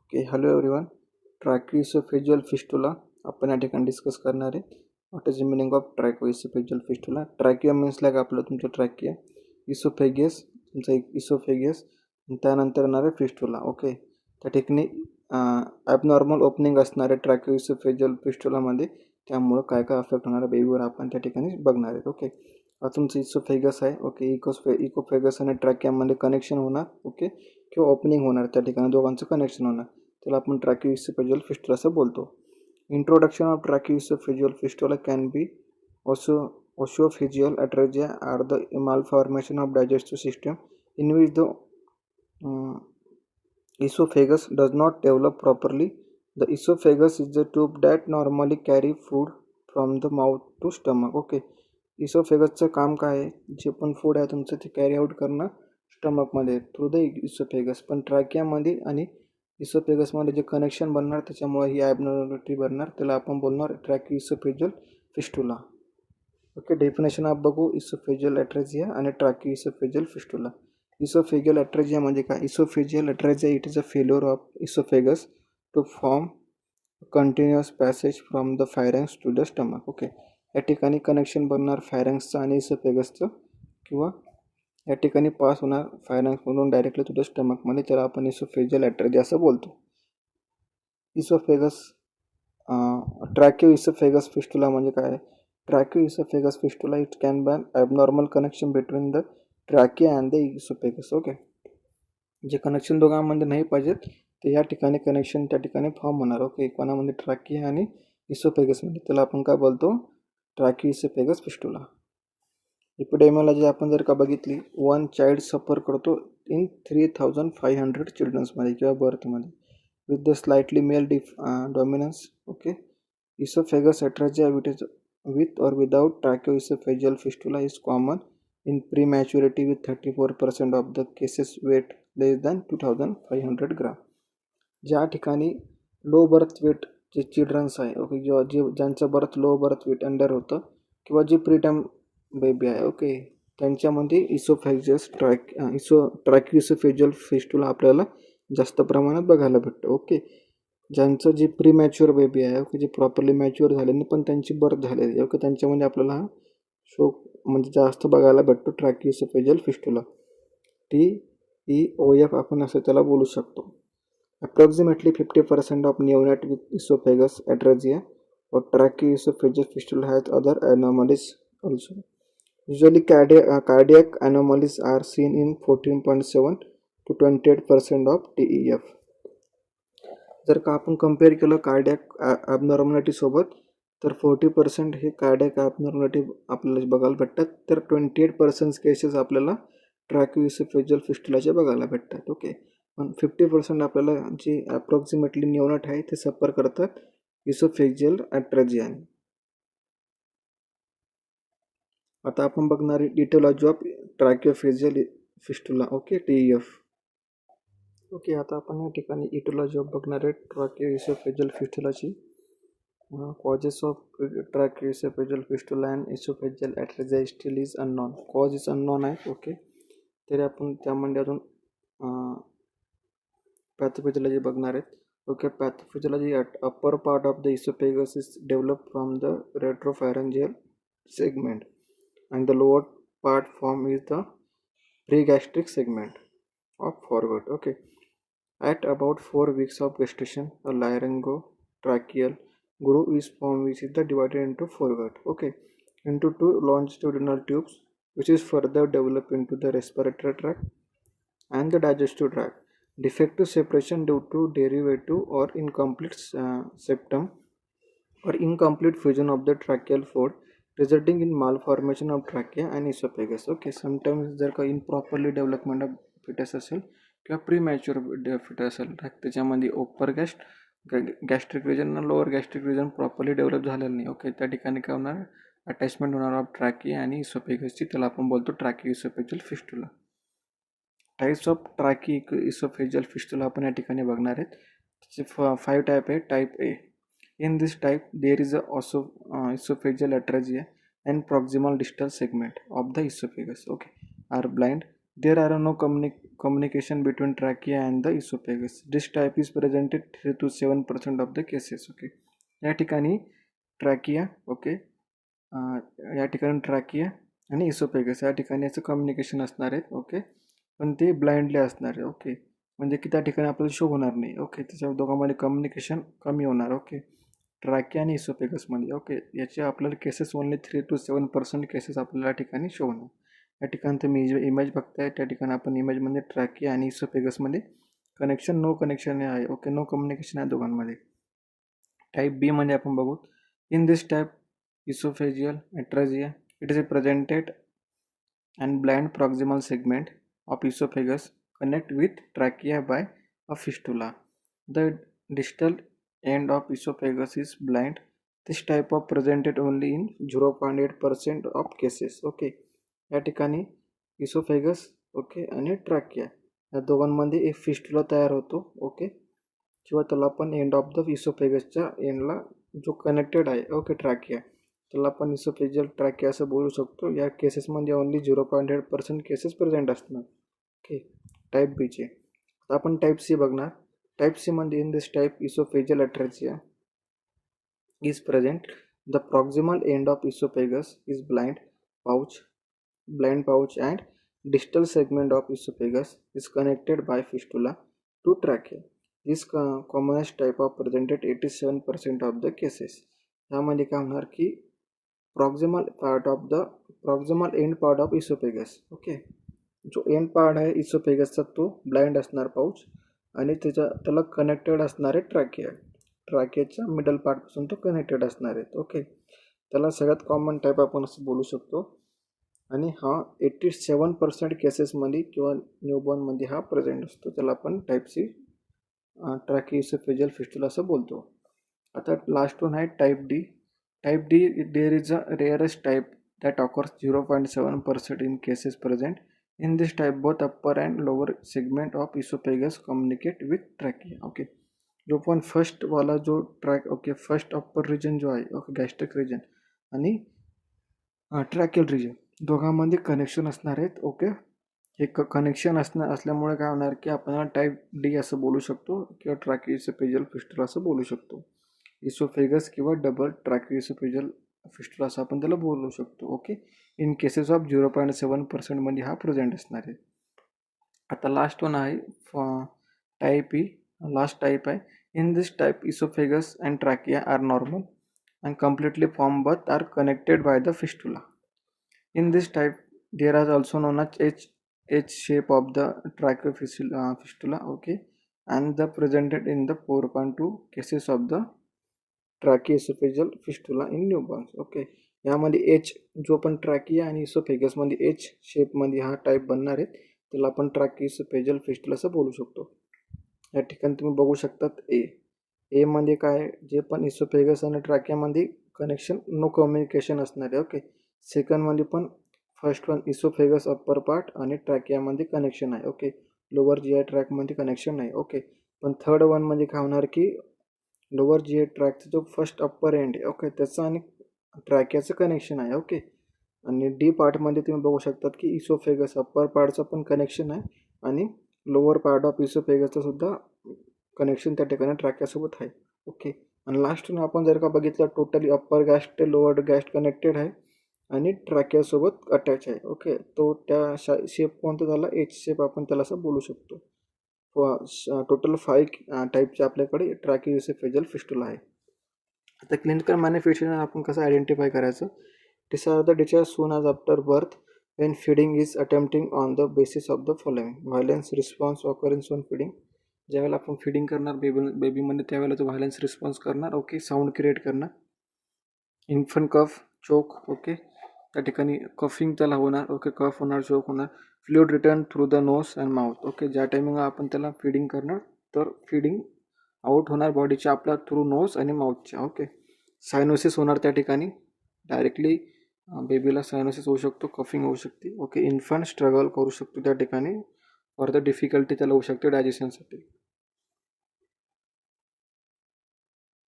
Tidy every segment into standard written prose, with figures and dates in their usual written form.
Okay, hello everyone. Tracheoesophageal fistula आपण या ठिकाणी डिस्कस करणार आहे. What is the meaning of tracheoesophageal fistula? Trachea means like आपलं तुमचं ट्रॅकिया, इसोफेगियस तुमचा एक इसोफेगियस, त्यानंतर येणार आहे फिस्टुला. ओके, त्या ठिकाणी ॲबनॉर्मल ओपनिंग असणार आहे ट्रॅकियोइसोफेजियल फिस्टुलामध्ये. त्यामुळं काय काय अफेक्ट होणार आहे बेबीवर आपण त्या ठिकाणी बघणार आहेत. ओके, तुमचं इसोफेगस आहे. ओके, इकोफेगस आणि ट्रॅकियामध्ये कनेक्शन होणार. ओके, किंवा ओपनिंग होणार, त्या ठिकाणी दोघांचं कनेक्शन होणार, त्याला आपण ट्रॅकियोइसोफेजियल फिस्टुला असं बोलतो. Introduction of tracheoesophageal fistula can be oesophageal atresia are the malformation of digestive system in which the esophagus does not develop properly. The esophagus is the tube that normally carry food from the mouth to stomach. Okay, इसोफेगसचं काम काय आहे? जे पण food आहे तुमचं ते carry out करणं स्टमकमध्ये थ्रू द इसोफेगस. पण ट्रॅकियामध्ये आणि इसोफेगसमध्ये जे कनेक्शन बनणार त्याच्यामुळे ही ॲबनॉर्मॅलिटी बनणार, त्याला आपण बोलणार ट्रॅकियोइसोफेजियल फिस्टुला. ओके, डेफिनेशन आप बघू इसोफेजियल ॲट्रेजिया आणि ट्रॅकियोइसोफेजियल फिस्टुला. इसोफेजियल ॲट्रेजिया म्हणजे काय? Oesophageal atresia it is a failure of oesophagus to form continuous passage from the pharynx to the stomach. Okay, या ठिकाणी कनेक्शन बनणार फायरॅन्क्सचं आणि इसोफेगसचं, किंवा या ठिकाणी पास होणार फायरॅन्क्समधून डायरेक्टली टू द स्टमकमध्ये, त्याला आपण इसोफेजियल ॲट्रेजिया असं बोलतो. इसोफेगस ट्रॅकियोइसोफेगस फिस्टुला म्हणजे काय? Tracheoesophagus fistula it can be an abnormal connection between the trachea and the oesophagus. Okay, जे कनेक्शन दोघांमध्ये नाही पाहिजेत ते या ठिकाणी कनेक्शन त्या ठिकाणी फॉर्म होणार. ओके, कोणामध्ये? ट्रॅकिया आणि इसोफेगसमध्ये, त्याला आपण काय बोलतो? ट्रॅकियोइसोफेगस फिस्टुला. एपिडेमियोलॉजी आपण जर का बघितली, 1 चाइल्ड सफर करतो इन 3500 चिल्ड्रन्समध्ये किंवा बर्थमध्ये with the slightly male dominance. Okay, esophagus atresia with or without tracheoesophageal fistula is common in prematurity with 34% of the cases weight less than 2500 gram. ज्या ठिकाणी लो बर्थ वेट जे चिल्ड्रन्स आहे, okay, ज्यांचं low birth weight under होतं, किंवा जे preterm baby आहे, okay, त्यांच्यामध्ये ट्रॅकियोइसोफेजियल फिस्टुला आपल्याला जास्त प्रमाणात बघायला भेटतं. ओके, ज्यांचं जे प्रीमॅच्युअर बेबी आहे, ओके, जे प्रॉपरली मॅच्युअर झाले नाही पण त्यांची बर्थ झालेली आहे, ओके, त्यांच्यामध्ये आपल्याला हा शो म्हणजे जास्त बघायला भेटतो ट्रॅकियोइसोफेजियल फिस्टुला. TEOF आपण असं त्याला बोलू शकतो. Approximately 50% of neonate with oesophagus atresia or tracheoesophageal fistula has other anomalies also. Usually cardiac anomalies are seen in 14.7 to 28% of TEF. जर का आपण कम्पेअर केलं कार्डियक ॲबनॉर्मॅलिटी सोबत, तर 40% हे कार्डियक ॲबनॉर्मॅलिटी आपल्याला बघायला भेटतात, तर 28% केसेस आपल्याला ट्रॅकियोइसोफेजियल फिस्टुलाचे बघायला भेटतात. ओके, पण 50% आपल्याला जे अप्रॉक्सिमेटली निओनॅट आहे ते सफर करतात इसोफेजियल ॲट्रेजियाने. आता आपण बघणार आहे the aetiology of tracheoesophageal fistula. Okay, TEF. Okay, आता आपण या ठिकाणी इटिओलॉजी ऑफ बघणार आहे ट्रॅकियोइसोफेजियल फिस्टुलाची. Causes of tracheoesophageal fistula and oesophageal atresia still is unknown. Cause is unknown आहे. ओके, तरी आपण त्यामध्ये अजून पॅथोफिजियोलॉजी बघणार आहेत. Okay, pathophysiology upper part of the oesophagus is develop from the retropharyngeal segment and the lower part form is the pregastric segment of foregut. Okay, at about 4 weeks of gestation a laryngotracheal groove is formed which is divided into foregut, okay, into two longitudinal tubes which is further developed into the respiratory tract and the digestive tract. Defective separation due to derivative or incomplete septum or incomplete fusion of the tracheal fold resulting in malformation of trachea and esophagus. Okay, sometimes जर का improperly development of fetus असेल किंवा premature fetus असेल, त्याच्यामध्ये upper gastric region आणि lower gastric region properly develop झालेलं नाही. Okay, त्या ठिकाणी काय होणार? अटॅचमेंट होणार ऑफ ट्रॅकिया आणि इसोफेगसची, त्याला आपण बोलतो ट्रॅकियोइसोफेजियल fistula. Types of tracheoesophageal fistula आपण या ठिकाणी बघणार आहेत. त्याचे 5 टाईप आहे. Type A. In this type, there is a esophageal atresia and proximal distal segment of the esophagus, okay, are blind. There are no communication between trachea and the esophagus. This type is presented 3 to 7% of the cases. Okay, या ठिकाणी trachea, okay, या ठिकाणी trachea आणि oesophagus या ठिकाणी याचं communication असणार आहे. ओके, पण ते ब्लाइंडली असणार आहे. ओके, म्हणजे की त्या ठिकाणी आपल्याला शो होणार नाही. ओके, त्याच्या दोघांमध्ये कम्युनिकेशन कमी होणार. ओके, ट्रॅकिया आणि इसोफेगसमध्ये. ओके, याचे आपल्याला केसेस ओनली 3 to 7% केसेस आपल्याला या ठिकाणी शो होणार. या ठिकाणी तुम्ही इमेज बघताय, त्या ठिकाणी आपण इमेजमध्ये ट्रॅकिया आणि इसोफेगसमध्ये नो कनेक्शन आहे. ओके, नो कम्युनिकेशन आहे दोघांमध्ये. टाईप बी मध्ये आपण बघू. In this type esophageal atresia, it is a presented and blind proximal segment of esophagus connect with trachea by a fistula. The distal end of esophagus is blind. This type of presented only in 0.8% of cases. Okay, या ठिकाणी oesophagus, okay, आणि trachea या दोघांमध्ये एक fistula तयार होतो. Okay, किंवा त्याला आपण एंड ऑफ द इसोफेगसच्या एंडला जो कनेक्टेड आहे, ओके, ट्रॅकिया, त्याला आपण इसोफेजियल ट्रॅकिया असं बोलू शकतो. या केसेसमध्ये ओनली 0.8% केसेस प्रेझेंट असणार. ओके, टाईप बीचे. आता आपण टाईप सी बघणार. टाईप सीमध्ये in this type oesophageal अट्रेसिया is present. The proximal end of esophagus is blind pouch and distal segment of esophagus is connected by fistula to trachea. This commonest type of presented 87% of the cases. यामध्ये काय होणार की proximal end part of esophagus, okay, जो end part आहे इसोफेगसचा तो blind असणार pouch आणि त्याला कनेक्टेड असणारे ट्रॅकियाच्या मिडल पार्टपासून तो कनेक्टेड असणार आहे. ओके, त्याला सगळ्यात कॉमन टाईप आपण असं बोलू शकतो. आणि हा 87% केसेसमध्ये किंवा न्यूबॉर्नमध्ये हा प्रेझेंट असतो. त्याला आपण टाईप सी ट्रॅकियोइसोफेजियल फिस्टुला असं बोलतो. आता लास्ट वन आहे type D. Type D, there is a rarest type that occurs 0.7% in cases present. In this type, both upper and lower segment of esophagus communicate with trachea. Okay, जो पण first वाला जो okay, first upper region जो आहे, okay, gastric region आणि tracheal region दोघांमध्ये connection असणार आहेत. ओके, हे कनेक्शन असल्यामुळे काय होणार की आपण टाईप डी असं बोलू शकतो किंवा ट्रॅकियोइसोफेजियल फिस्टुला असं बोलू शकतो. इसोफेगस किंवा डबल ट्रॅकियोइसोफेजियल फिस्टुला असं आपण त्याला बोलू शकतो. ओके, इन केसेस ऑफ 0.7% मध्ये हा प्रेझेंट असणार आहे. आता लास्ट वन आहे टाईप ई. लास्ट टाईप आहे. In this type oesophagus and trachea are normal and completely formed but are connected by the fistula. In this type, there is also known as H shape of the tracheofistula, okay, and the presented in the 4.2 cases of the tracheoesophageal fistula in newborns. Okay, यामध्ये H जो पण trachea आणि इसोफेगसमध्ये H शेपमध्ये हा type बनणार आहे, त्याला आपण ट्रॅकियोइसोफेजियल फिस्टुला असं बोलू शकतो. या ठिकाणी तुम्ही बघू शकतात ए मध्ये काय, जे पण इसोफेगस आणि ट्रॅकियामध्ये कनेक्शन नो कम्युनिकेशन असणार आहे. ओके, सेकंडमध्ये पण first one oesophagus upper part आणि ट्रॅकियामध्ये कनेक्शन आहे. ओके, लोअर जी आय ट्रॅकमध्ये कनेक्शन नाही. ओके, पण थर्ड वनमध्ये काय होणार की लोअर जी आय ट्रॅकचा जो फर्स्ट अप्पर एंड आहे, ओके, त्याचं आणि ट्रॅकियाचं कनेक्शन आहे. ओके, आणि डी पार्टमध्ये तुम्ही बघू शकतात की इसोफेगस अप्पर पार्टचं पण कनेक्शन आहे आणि लोअर पार्ट ऑफ इसोफेगसचं सुद्धा कनेक्शन त्या ठिकाणी ट्रॅकियासोबत आहे. ओके, आणि लास्टून आपण जर का बघितलं टोटली अप्पर गॅस्ट ते लोअर गॅस्ट कनेक्टेड आहे आणि ट्रॅकियासोबत अटॅच आहे. ओके, तो त्या शेप कोणता झाला, एच शेप आपण त्याला असं बोलू शकतो. टोटल 5 टाईपचे आपल्याकडे ट्रॅकियोइसोफेजियल फिस्टुला आहे. आता क्लिनिकल मॅनिफेस्टेशन आपण कसं आयडेंटिफाय करायचं. This are the discharge soon as after birth when feeding is attempting on the basis of the following: violence response occurrence on feeding. ज्यावेळेला आपण फिडिंग करणार बेबीमध्ये त्यावेळेला तो व्हायलन्स रिस्पॉन्स करणार. ओके, साऊंड क्रिएट करणार. इन्फंट कफ, चोक, okay, त्या ठिकाणी coughing त्याला होणार. ओके, कफ होणार, चोक होणार. Fluid return through the nose and mouth. Okay, ज्या टायमिंगला आपण त्याला फिडिंग करणार तर फिडिंग आउट होणार बॉडीच्या आपल्या थ्रू नोज आणि माउथच्या. ओके, सायनोसिस होणार त्या ठिकाणी, डायरेक्टली बेबीला सायनोसिस होऊ शकतो, कफिंग होऊ शकते. ओके, इन्फंट स्ट्रगल करू शकतो त्या ठिकाणी, फॉर द डिफिकल्टी त्याला होऊ शकते डायजेशनसाठी.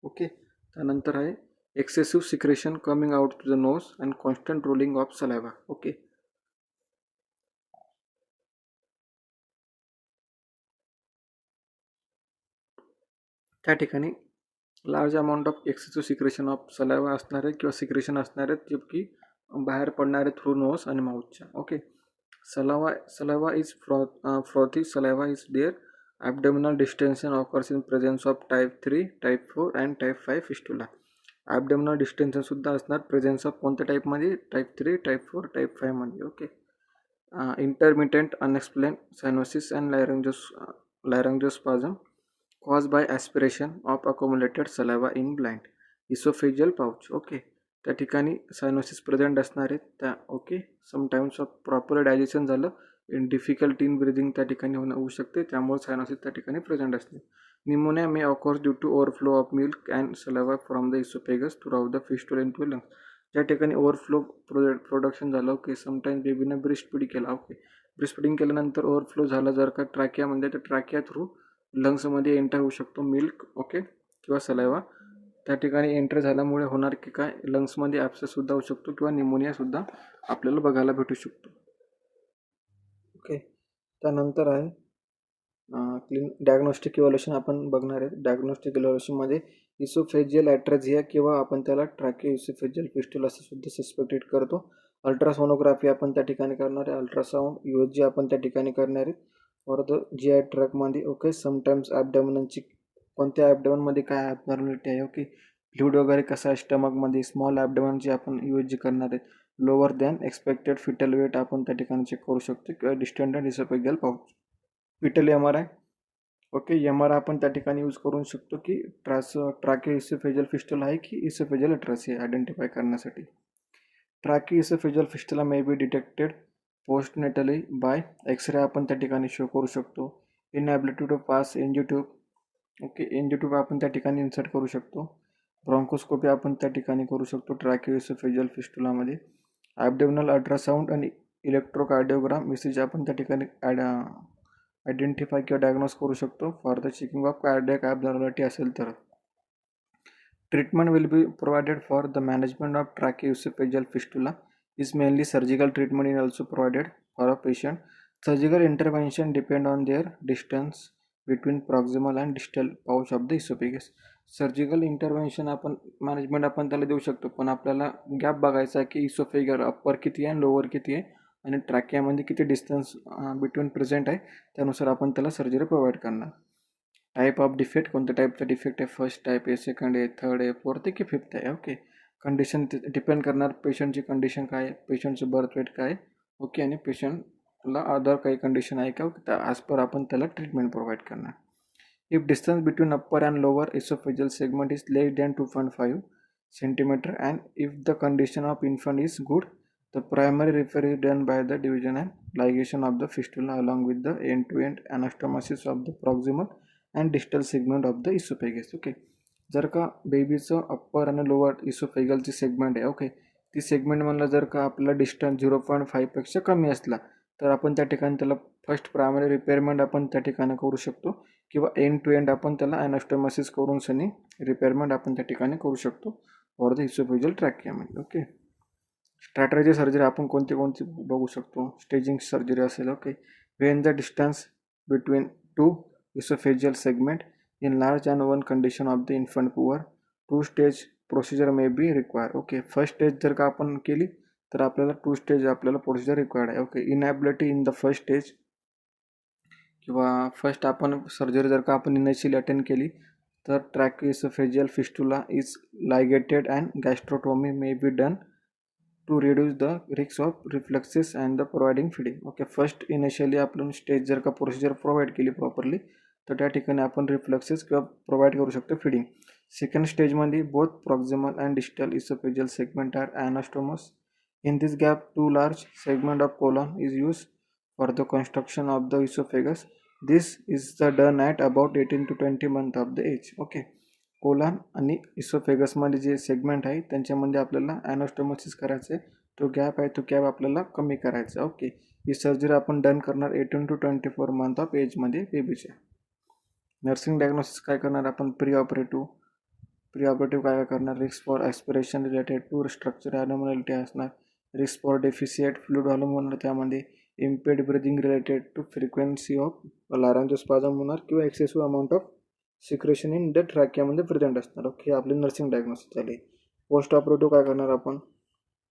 ओके, त्यानंतर आहे excessive secretion coming out to the nose and constant rolling of saliva. Okay, त्या ठिकाणी large amount of excessive secretion of saliva असणार आहे किंवा सिक्रेशन असणार आहेत जे की बाहेर पडणारे थ्रू नोज आणि माउथच्या. Okay, saliva is frothy saliva is there abdominal distension occurs in presence of type 3, type 4 and type 5 fistula. abdominal distension सुद्धा असणार प्रेझेन्स ऑफ कोणत्या टाईपमध्ये, टाईप 3, टाईप 4, टाईप 5 मध्ये. Okay, intermittent unexplained cyanosis and laryngospasm caused by aspiration of accumulated saliva in blind esophageal pouch. Okay, त्या ठिकाणी cyanosis present असणार आहेत त्या. Okay, sometimes of proper digestion झालं, इन डिफिकल्टी इन ब्रिदिंग त्या ठिकाणी होऊ शकते, त्यामुळे सायनोसिस त्या ठिकाणी प्रेझेंट असते. Pneumonia may occurs due to overflow of milk and saliva from the oesophagus throughout the fistula into lungs. ज्या ठिकाणी ओव्हरफ्लो प्रोडक्शन झालं. ओके, समटाइम्स बेबीनं ब्रेस्ट फीडिंग केला. ओके, ब्रेस्ट फीडिंग केल्यानंतर ओव्हरफ्लो झाला जर का ट्रॅकियामध्ये, तर ट्रॅकिया थ्रू लंग्समध्ये एंटर होऊ शकतो मिल्क. ओके, किंवा सलाइवा त्या ठिकाणी एंटर झाल्यामुळे होणार की काय, लंग्समध्ये ॲब्सेससुद्धा होऊ शकतो किंवा निमोनियासुद्धा आपल्याला बघायला भेटू शकतो. ओके, त्यानंतर आहे डायग्नोस्टिक इव्हॅल्युएशन आपण बघणार आहे. डायग्नोस्टिक इव्हॅल्युएशनमध्ये इसोफेजियल ॲट्रेझिया किंवा आपण त्याला ट्रॅकियो इसोफेजियल फिस्टुला असं सुद्धा सस्पेक्टेड करतो. अल्ट्रासोनोग्राफी आपण त्या ठिकाणी करणार आहे. अल्ट्रासाऊंड USG आपण त्या ठिकाणी करणार आहे फॉर द GI ट्रॅकमध्ये. ओके, समटाइम्स ॲबडॉमिनची कोणत्या ॲबडॉमिनमध्ये काय ॲबनॉर्मॅलिटी आहे. ओके, फ्लूइड वगैरे कसं आहे स्टमकमध्ये, स्मॉल ॲबडॉमिनची आपण USG करणार आहे. Lower than expected fetal weight आपण त्या ठिकाणी चेक करू शकतो किंवा distended oesophageal pouch. Fetal MRI. Okay, MRI आपण त्या ठिकाणी यूज करू शकतो की ट्रॅकियो इसोफेजियल फिस्टुला आहे की इसोफेजियल ॲट्रेझिया आयडेंटिफाय करण्यासाठी. Tracheo oesophageal fistula may be detected postnatally by x ray आपण त्या ठिकाणी शो करू शकतो. Inability to pass NG tube. Okay, NG tube आपण त्या ठिकाणी इन्सर्ट करू शकतो. ब्रॉन्कोस्कोपी आपण त्या ठिकाणी करू शकतो ट्रॅकियो इसोफेजियल फिस्टुलामध्ये. ॲबडोमिनल अल्ट्रासाऊंड आणि इलेक्ट्रोकार्डिओग्राम मेसेज आपण त्या ठिकाणी आयडेंटिफाय किंवा डायग्नोज करू शकतो for the checking of cardiac abnormality असेल तर. Treatment will be provided for the management of tracheo oesophageal fistula is mainly surgical treatment is also provided for a patient. Surgical intervention depend on their distance between proximal and distal pouch of the esophagus. Surgical intervention आपण management आपण त्याला देऊ शकतो, पण आपल्याला gap बघायचा आहे की इसोफेगर अप्पर किती आहे आणि लोअर किती आहे आणि ट्रॅकियामध्ये किती डिस्टन्स बिटवीन प्रेझेंट आहे, त्यानुसार आपण त्याला सर्जरी प्रोव्हाइड करणार. टाईप ऑफ डिफेक्ट, कोणत्या टाईपचा डिफेक्ट आहे, फर्स्ट टाईप आहे, सेकंड आहे, थर्ड आहे, फोर्थ आहे की फिफ्थ आहे. ओके, कंडिशन डिपेंड करणार पेशंटची कंडिशन काय आहे, पेशंटचं बर्थ वेट काय आहे. ओके, आणि पेशंटला अदर काही कंडिशन आहे का, ॲज पर आपण त्याला ट्रीटमेंट प्रोव्हाइड करणार. If distance between upper and lower oesophageal segment is less than 2.5 centimeter and if the condition of infant is good, the primary repair is done by the division and ligation of the fistula along with the end-to-end anastomosis of the proximal and distal segment of the esophagus. Okay, जर का बेबीचं upper आणि lower इसोफेगलची segment आहे, okay, ती सेगमेंटमधला जर का आपला distance 0.5पेक्षा कमी असला तर आपण त्या ठिकाणी त्याला फर्स्ट प्रायमरी रिपेअरमेंट आपण त्या ठिकाणी करू शकतो किंवा एंड टू एंड आपण त्याला ॲनास्टोमोसिस करून सनी रिपेअरमेंट आपण त्या ठिकाणी करू शकतो फॉर द इसोफेजियल ट्रॅकियामध्ये. ओके, स्ट्रॅटर्जी सर्जरी आपण कोणती बघू शकतो. स्टेजिंग सर्जरी असेल. Okay, when the distance between two oesophageal segment in large and one condition of the infant poor, 2 stage procedure may be require. Okay, first stage जर का आपण केली तर आपल्याला 2 स्टेज आपल्याला प्रोसिजर रिक्वायर्ड आहे. Okay, inability in the first stage किंवा first आपण सर्जरी जर का आपण इनिशियली अटेंड केली तर tracheo oesophageal fistula is ligated and gastrotomy may be done to reduce the risk of reflexes and the providing feeding. Okay, first initially आपण stage जर का प्रोसिजर प्रोव्हाइड केली प्रॉपरली तर त्या ठिकाणी आपण रिफ्लेक्सेस किंवा प्रोव्हाइड करू शकतो फिडिंग. सेकंड स्टेजमध्ये both proximal and distal oesophageal segment are anastomose. In this gap, 2 large segment of colon is used for the construction of the esophagus. This is done at about 18 to 20 months of the age. Okay, colon आणि इसोफेगसमध्ये जे segment आहे त्यांच्यामध्ये आपल्याला anastomosis करायचं आहे. तो gap आहे, तो गॅप आपल्याला कमी करायचा. ओके, ही सर्जरी आपण डन करणार 18 to 24 मंथ ऑफ एजमध्ये बेबीच्या. नर्सिंग डायग्नोसिस काय करणार आपण, प्री ऑपरेटिव्ह काय करणार, risk for aspiration related to structure anomaly असणार, risk for deficient fluid volume होणार, त्यामध्ये impaired breathing related to frequency of laryngospasm होणार किंवा excessive amount of secretion in the ट्रॅकियामध्ये प्रेझेंट असणार. ओके, आपली नर्सिंग डायग्नोसिस झाली. पोस्ट ऑपरेटिव्ह काय करणार आपण,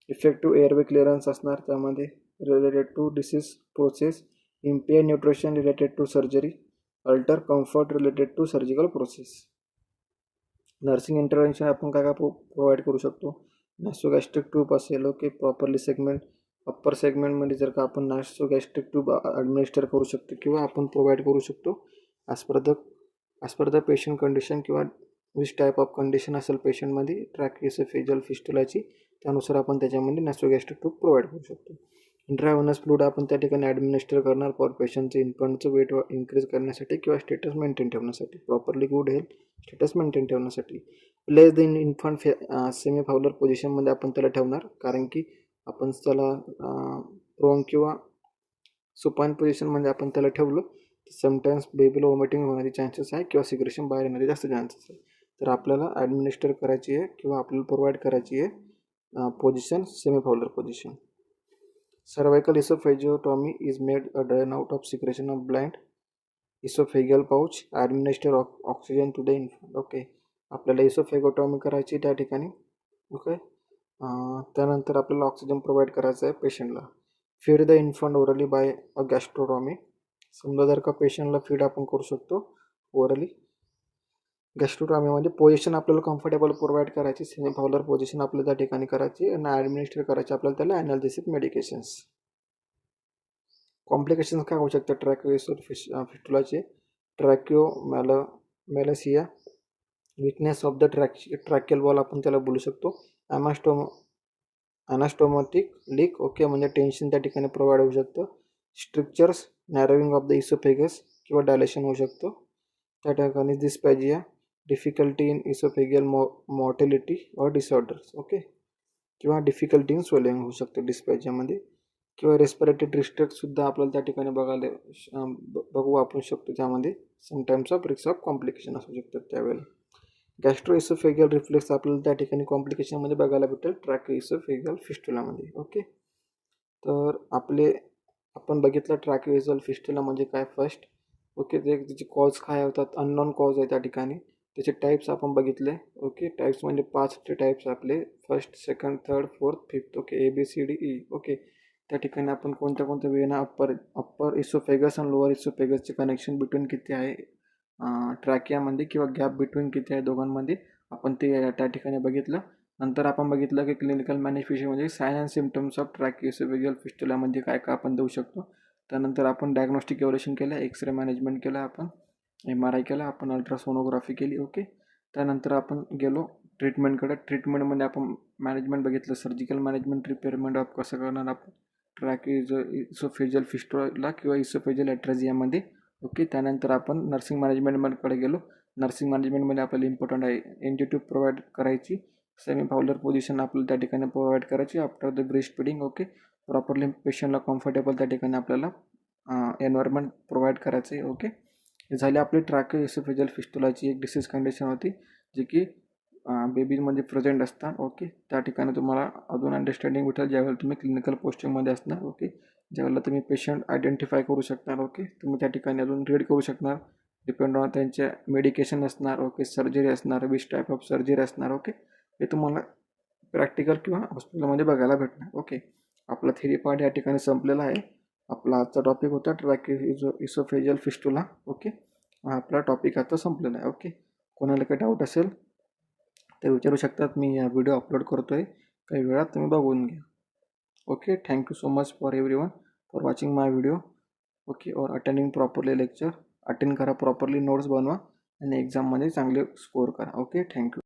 इफेक्टिव्ह एअरवे क्लिअरन्स असणार त्यामध्ये, related to disease process, impair nutrition related to surgery, alter comfort related to surgical process. Nursing intervention आपण काय काय प्रोव्हाइड करू शकतो, नॅसोगॅस्ट्रिक ट्यूब असेल, ओके, प्रॉपरली सेगमेंट, अप्पर सेगमेंटमध्ये जर का आपण नॅसोगॅस्ट्रिक ट्यूब ॲडमिनिस्टर करू शकतो किंवा आपण प्रोव्हाइड करू शकतो as per the patient condition किंवा विच टाईप ऑफ कंडिशन असेल पेशंटमध्ये ट्रॅकियोएसोफेजियल फिस्टुलाची, त्यानुसार आपण त्याच्यामध्ये नॅसोगॅस्ट्रिक ट्यूब प्रोव्हाइड करू शकतो. इंट्राव्हेनस फ्लूइड आपण त्या ठिकाणी ॲडमिनिस्टर करणार फॉर पेशंटचं इन्फंटचं वेट इन्क्रीज करण्यासाठी किंवा स्टेटस मेंटेन ठेवण्यासाठी, properly good health status maintain ठेवण्यासाठी. Place the infant semi Fowler पोझिशनमध्ये आपण त्याला ठेवणार, कारण की आपण त्याला प्रोन किंवा सुपाइन पोझिशनमध्ये आपण त्याला ठेवलं तर समटाईम्स बेबीला वॉमिटिंग होण्याचे चान्सेस आहे किंवा सिक्रेशन बाहेर येण्याचे जास्त चान्सेस आहे. तर आपल्याला ॲडमिनिस्टर करायची आहे किंवा आपल्याला प्रोव्हाइड करायची आहे position semi Fowler position. Cervical oesophagotomy is made a drain out of secretion of blind oesophageal pouch, administer oxygen to the infant. Okay, आपल्याला इसोफेगोटॉमी करायची त्या ठिकाणी. ओके, त्यानंतर आपल्याला ऑक्सिजन प्रोव्हाइड करायचं आहे पेशंटला. Feed the infant orally by a gastrotomy. समजा जर का पेशंटला फीड आपण करू शकतो ओरली गॅस्ट्रोटॉमीमध्ये. पोझिशन आपल्याला कम्फर्टेबल प्रोव्हाइड करायची, सेमी फाउलर पोझिशन आपल्याला त्या ठिकाणी करायची आणि ॲडमिनिस्टर करायची आपल्याला त्याला ॲनाल्जेसिक मेडिकेशन्स. कॉम्प्लिकेशन्स काय होऊ शकतात ट्रॅकियोएसोफिस्टुलाचे, tracheomalacia, weakness of the tracheal wall आपण त्याला बोलू शकतो, ॲनास्टोमॅटिक लीक, ओके, म्हणजे टेन्शन त्या ठिकाणी प्रोव्हाइड होऊ शकतं. Strictures, narrowing of the oesophagus किंवा डायलेशन होऊ शकतो त्या ठिकाणी. Dysphagia, difficulty in oesophageal mortality और डिसऑर्डर्स, ओके, किंवा डिफिकल्टी इन स्वेलिंग होऊ शकतं डिस्पॅजियामध्ये. किंवा रेस्पिरेटरी डिस्ट्रेक्टसुद्धा आपल्याला त्या ठिकाणी बघू आपण शकतो त्यामध्ये. Sometimes of risk of complication असू शकतात त्यावेळेला. गॅस्ट्रोइसोफेगियल रिफ्लेक्स आपल्याला त्या ठिकाणी कॉम्प्लिकेशनमध्ये बघायला भेटेल ट्रॅकियोएसोफेगियल फिस्टुलामध्ये. ओके, तर आपण बघितलं ट्रॅकियोएसोफेगियल फिस्टुला म्हणजे काय फर्स्ट. ओके, त्याचे कॉज काय होतात, अननोन कॉज आहे त्या ठिकाणी. त्याचे टाईप्स आपण बघितले. ओके, टाईप्स म्हणजे 5 टाईप्स आपले, first, second, third, fourth, fifth. Okay, ABCDE. Okay, त्या ठिकाणी आपण कोणत्या वेना अप्पर इसोफेगस आणि लोअर इसोफेगसचे कनेक्शन बिटवीन किती आहे ट्रॅकियामध्ये किंवा गॅप बिटवीन किती आहे दोघांमध्ये, आपण ते त्या ठिकाणी बघितलं. नंतर आपण बघितलं की क्लिनिकल मॅनिफेस्टेशन म्हणजे साइन अँड सिम्पटम्स ऑफ ट्रॅकियोएसोफेजियल फिस्टुलामध्ये काय काय आपण देऊ शकतो. त्यानंतर आपण डायग्नोस्टिक इव्हॅल्युएशन केलं, एक्सरे मॅनेजमेंट केलं, आपण MRI केला, आपण अल्ट्रासोनोग्राफी केली. ओके, त्यानंतर आपण गेलो ट्रीटमेंटकडे. ट्रीटमेंटमध्ये आपण मॅनेजमेंट बघितलं, सर्जिकल मॅनेजमेंट, रिपेअरमेंट ऑफ कसं करणार आपण ट्रॅकियोएसोफेजियल फिस्टुला किंवा इसोफेजियल ॲट्रेझियामध्ये. ओके, त्यानंतर आपण नर्सिंग मॅनेजमेंटकडे गेलो. नर्सिंग मॅनेजमेंटमध्ये आपल्याला इम्पॉर्टंट आहे NG ट्यूब प्रोव्हाइड करायची, सेमी फाउलर पोझिशन आपल्याला त्या ठिकाणी प्रोव्हाइड करायची after the breast feeding. Okay, properly पेशंटला कम्फर्टेबल त्या ठिकाणी आपल्याला एन्व्हायरमेंट प्रोव्हाइड करायचं आहे. ओके, हे झाली आपली ट्रॅकियोएसोफेजियल फिस्टुलाची एक डिसीज कंडिशन होती जी की बेबीजमध्ये प्रेझेंट असतात. ओके, त्या ठिकाणी तुम्हाला अजून अंडरस्टँडिंग भेटेल ज्यावेळेला तुम्ही क्लिनिकल पोस्टिंगमध्ये असणार. ओके, ज्यावेळेला तुम्ही पेशंट आयडेंटिफाय करू शकणार. ओके, तुम्ही त्या ठिकाणी अजून रीड करू शकणार, डिपेंड ऑन त्यांचे मेडिकेशन असणार. ओके, सर्जरी असणार, विच टाईप ऑफ सर्जरी असणार. ओके, हे तुम्हाला प्रॅक्टिकल किंवा हॉस्पिटलमध्ये बघायला भेटणार. ओके, आपला थेरी पार्ट या ठिकाणी संपलेला आहे. आपला आजचा टॉपिक होता ट्रॅकियोएसोफेजियल फिस्टुला. ओके, आपला टॉपिक आता संपलेला आहे. ओके, कोणाला काही डाऊट असेल ते विचारू शकतात. मी या व्हिडिओ अपलोड करतो आहे, काही वेळात तुम्ही बघून घ्या. Okay, thank you so much for everyone for watching my video. Okay, और अटेंडिंग प्रॉपरली लेक्चर, अटेंड करा प्रॉपरली, नोट्स बनवा आणि एक्झाममध्ये चांगले स्कोअर करा. Okay, thank you.